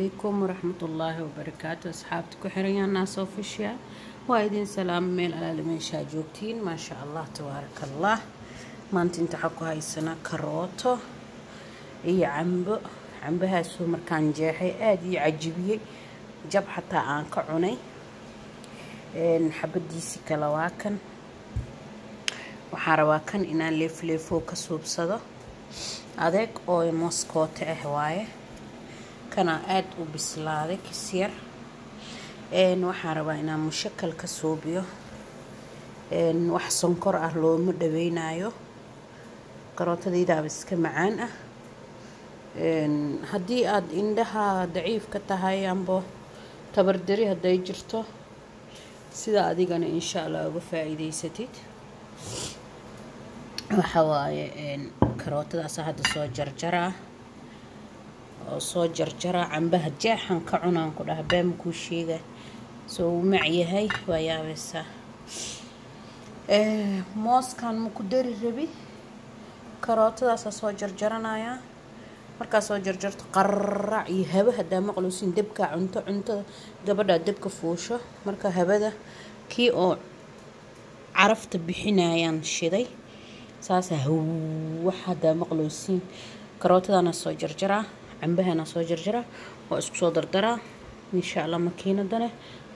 عليكم ورحمة الله وبركاته. أصحابتي كحريان ناس أوفيشيال وايدين سلام ميل على الميشا جوبتين ما شاء الله تبارك الله. ما انت حكوا هاي السنة كروتو اي عنبها سو مركان جاحي ادي عجبيه جاب حتى aan ka cunay xabadiisi kala waa kan waxaan rabaa kan inaan leefleefo ka suubsado adeeg oo moskoote ah waaye kana aad u bislaaday kisir waxaan rabaa inaan mushakal ka suubiyo wax sonkor ah looma dhaweynayo karootadayda iska macaan ah haddii aad indhaha daciif ka tahay ambo tabardari haday jirto sida adigana insha Allah uga faa'iideysatid waxa waaye karootadaas hadda soo jarjara cambaha jeexan ka cunaan ku dhaabaan ku sheega soo macyahay waayaabesa mooskan ma ku dari rabi karootadaas soo jarjaranaya marka soo jarjarto qarrac iyo haba hada maqluusin dabka cunto gabadha dabka fuusho marka habada kii oo carafta bixinayaan shiday saasa wax hada maqluusin karootadana soo jarjara cambahana soo jarjara oo isku soo dardara insha Allah makiinadana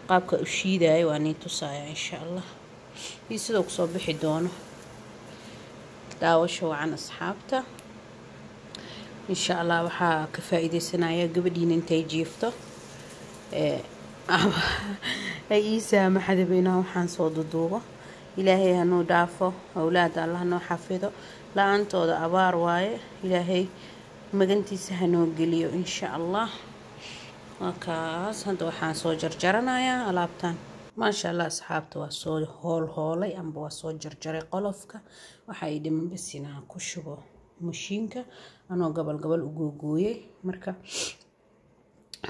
qaabka u shiiday waa ni tusaya insha Allah sidoo ku soo bixi doono daawasho wacan asxaabta إن شاء الله وحا كفائدة سنايا قبدين انتي جيفتو أي سامح حدا بينهم حان صود الدوغة إلهي هنو دافو أولاد الله هنو حفظو لا أنتو دا أبار واي إلهي مغنتي سهنو قليو إن شاء الله وكاس هندو حان صو جرجرنايا ألابتان ما شاء الله أصحابتو وصو هولي أمبو وصو جرجري قلوفك وحايدي من بسينا كشبو mashiinka anoo gabal u googooyay marka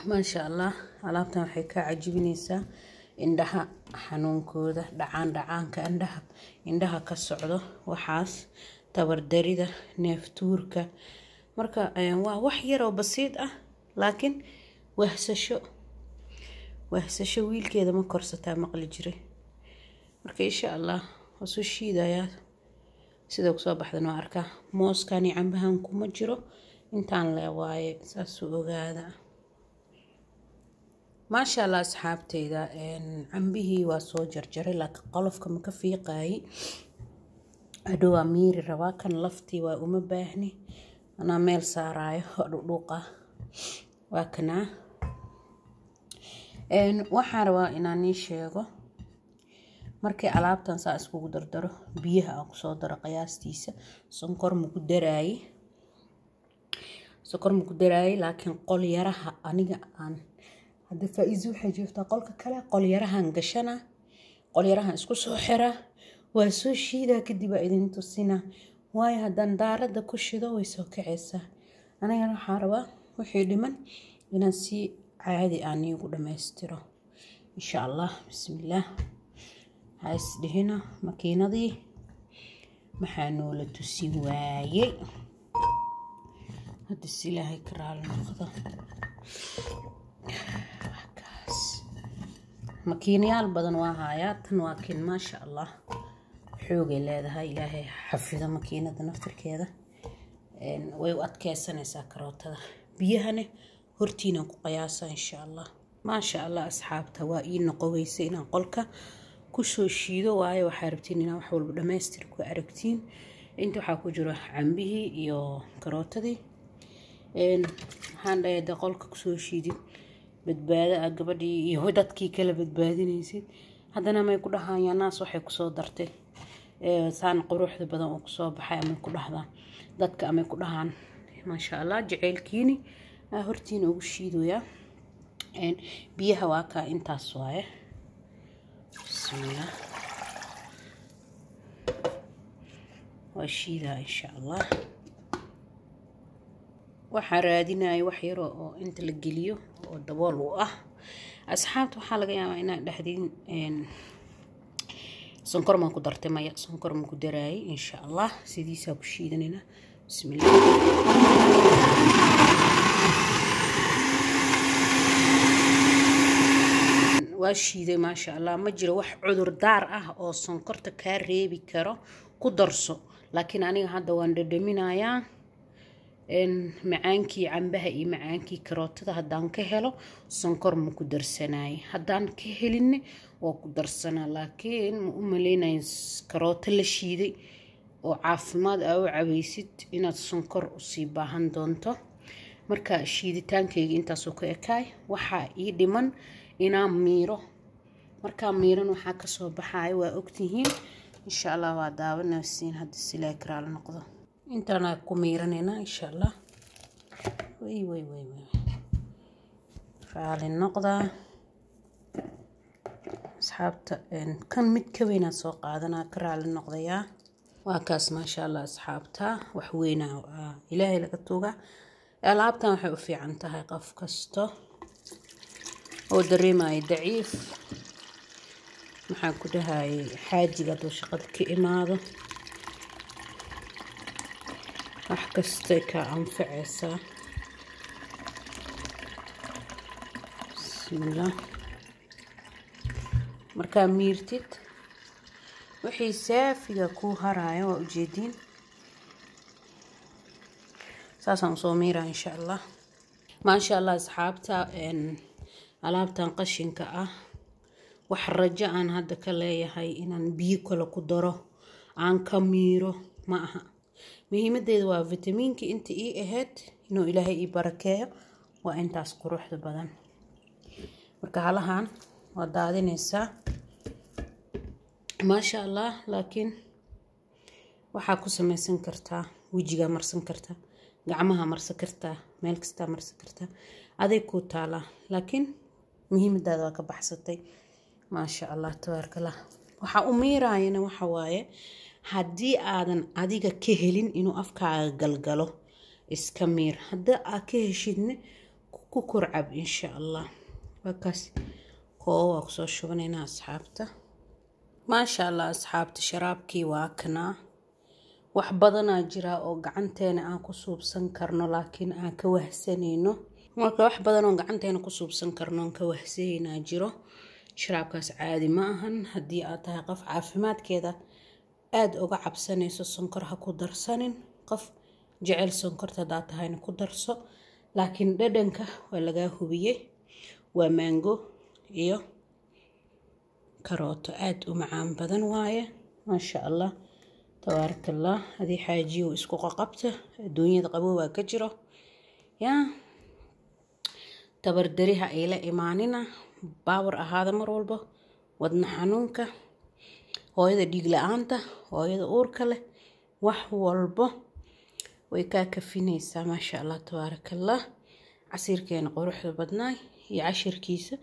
ma sha Allah alaabtan waxay ka cajibinaysaa indhaha xanuunkooda dhacaanka indhaha ka socdo waxaas tabardarida neeftuurka marka waa wax yar oo basiid ah laakiin wahsasho wiilkeeda ma korsataa maqli jiray marka insha Allah wasu shiidayaa sida ku soo baxdana arka mooskani cambahan kuma jiro intaan la waaye saas ogaada ma sha Allah asxaabteyda cambihi waa soo jarjaray laakiin qolofka ma ka fiiqay adoo miiri rabaa kan laftii waa uma baahni ana meel saaraayo dhuuqa waa kana waxaan rabaa inaan sheego markii alaabtan saa isku dardaro biyaha aan ku soo daro qiyaastiisa sonkor ma ku daray laakiin qol yaraha aniga aan hada faa'iido waxay jirtaa qolka kale qol yarahan gashana qol yarahan isku soo xira waa soo shiida kadib idin tusina way hadan daarada ku shido way soo kacaysaa aniga waxaan rabaa wixii dhiman inaan si caadi aan igu dhameystiro insha Allah bismillah هاي هنا ماكينتي محانو لتوسين وايي هاد السلاح كرال ناخذه كاس ماكينيال بدن واهايات واكن ما شاء الله حوغي لهدها إلهي حفظه ماكينة نفتركيده way u adkeysanaysaa karootada biyahana hortiina ku qiyaasa insha Allah ma sha Allah asxaabta waa ii noqoweysay inaan qolka kusoo shiido waayo waxa rabtiin inaan wax walba dhameystir ku aragtiin inta waxa ku jiro cambihi iyo karootadii waxaan dhahay qolka kusoo shiidin badbaada gabadhii iyo dadkii kala badbaadinaysid haddana may ku dhahayaan naas waxay ku soo dartay saan quruxda badan oo ku soo baxay ama ku dhahdaan dadka ama ku dhahaan ma sha Allah jaceelkiini hortiina ugu shiidoya biyaha waa ka intaas waaye بسم الله واشيلها ان شاء الله وحرادينا وحيرو انت لقليو ودبول واه اصحابته waxa laga yaabaa inaan dhaxdin sonkor ma ku dartay maya sonkor ma ku daray insha Allah sidiisa ku shiidanina bismillah واشيدي ما شاء الله ما جرى wax cudur daar ah oo sonkorta ka reebi karo ku darso laakiin aniga hadda waan dhadhaminayaa macaankii cambaha iyo macaankii karootada haddaan ka helo sonkor ma ku darsanay haddaan ka helin oo ku darsana laakiin ma u maleynay karooto la shiiday oo caafimaad ah oo cabaysid inaad sonkor u sii baahan doonto marka shiiditaankayga intaas oo ka ekaay waxa ii dhiman inaan miiro marka miiran waxa ka soo baxay waa ogtihiin insha Allah waa daawanaysiin hadda silaa karaal noqdo intana ku miiranayna insha Allah way raali noqda asxaabta kan mid ka weyn soo qaadana karaal noqdaya waa kaas ma sha Allah asxaabta wax weyn ilaahay laga tuuga alaabtan waxay u fiican tahay qof kasto oo dareemay daciif maxaan ku dhahay xaajiga doo shaqada ka imaado wax kasta ka anfacaysa bismillah marka miirtid wixii saafiga ku haraayo waa ujeedin saasan soo miira insha Allah ma sha Allah asxaabta alaabtan qashinka ah wax rajo aan hadda ka leeyahay inaan biyo kale ku daro aan ka miiro ma aha muhiimadeedu waa vitaminka inta ii ahayd inuu ilaahay ii barakeeyo waa intaas quruxda badan marka halahan waa daadinaysa ma sha Allah laakiin waxa ku samaysan kartaa wajiga marsan kartaa gacmaha marsan kartaa meel kasta marsan kartaa aday ku taala laakiin muhiimadeedu waa ka baxsatay ma sha Allah tabaarakallah waxa u miiraayna waxa waaye haddii aadan adiga ka helin inuu afkaaga galgalo iska miir haddii aad ka heshidna ku kurcab insha Allah wakaas koowa ku soo shubanayna asxaabta ma sha Allah asxaabta sharaabkii waa kana wax badan jira oo gacanteena aan ku suubsan karno laakiin aan ka wahsanayno marka wax badan oo gacanteena ku suubsan karno aan ka wahsanayna jiro sharaabkaas caadi ma ahan haddii aad tahay qof caafimaadkeeda aad uga cabsanayso sonkor ha ku darsanin qof jecel sonkorta hadaa tahayna ku darso laakiin dhadhanka waa laga hubiyay waa mango iyo karooto aad u macaan badan waaye ma sha Allah tabaarakallah hadii xaajiyo isku qaqabta adduunyada qabo waa ka jiro ya tabardariha ay la imaanina baawar ahaada mar walba wadna xanuunka hooyada dhiig la'aanta hooyada uurka leh wax walba way ka kafinaysaa ma sha Allah tabaarakallah casiirkeena quruxda badnaay iyo cashirkiisa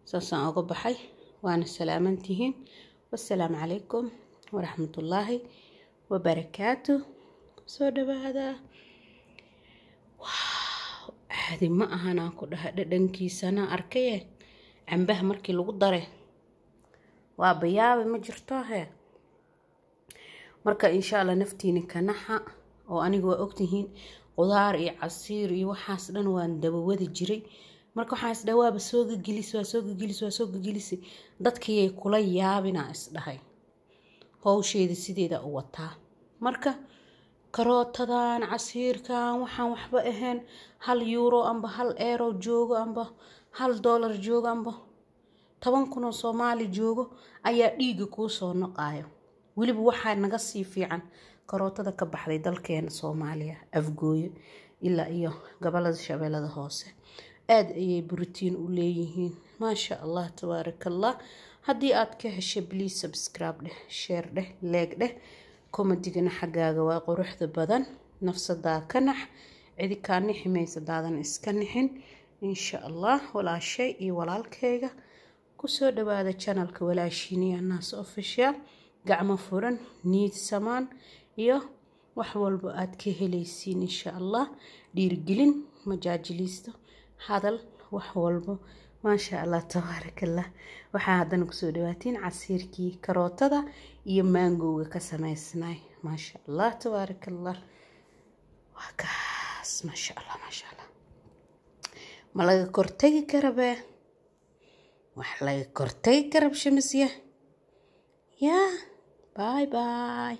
saasan uga baxay waana salaamantihiin wassalaamu calaykum waraxmatullaahi wabarakaatuh soo dhawaada caadi ma ahan aan ku dhahay dhadhankiisana arkay cambaha markii lagu daray waa bayaabe ma jirto marka insha Allah naftiina kanaxa oo anigu waa ogtihiin qudaar iyo casiir iyo waxaas dhan waan daba wadi jiray marka waxaas dhawaaba soo gagilis dadkii kula yaabina isdhahay hawsheeda sideeda u wataa marka karootadan casiirkan waxaan waxba ahayn 1 euro amba 1 euro joogo amba $1 joogo amba 10,000 Soomaali joogo ayaa dhiiga ku soo noqayo waliba waxa naga sii fiican karootada ka baxday dalkeena Soomaaliya afgooyo ilaa iyo gobolada shabeellada hoose aad ayay borotiin u leeyihiin ma sha Allah tabaarakallah haddii aad ka heshay please subscribe dheh share dheh like dheh commentigana xagaaga waa quruxda badan nafsada ka nax cidi ka nixmaysa daadan iska nixin insha Allah walaashay iyo walaalkayga ku soo dhawaada channelka walaashiniya naas official gacmo furan niid samaan iyo wax walba aad ka helaysiin insha Allah dhiirgelin majaajilisto hadal wax walba ma sha Allah tabaarakallah waxa hadan ku soo dhawaatiin casiirkii karootada iyo mangoga ka sameysnay ma sha Allah tabaarakallah wakaas ma sha Allah malaga kortagi karabe wax laga kortay garab shamisya yaa bye bye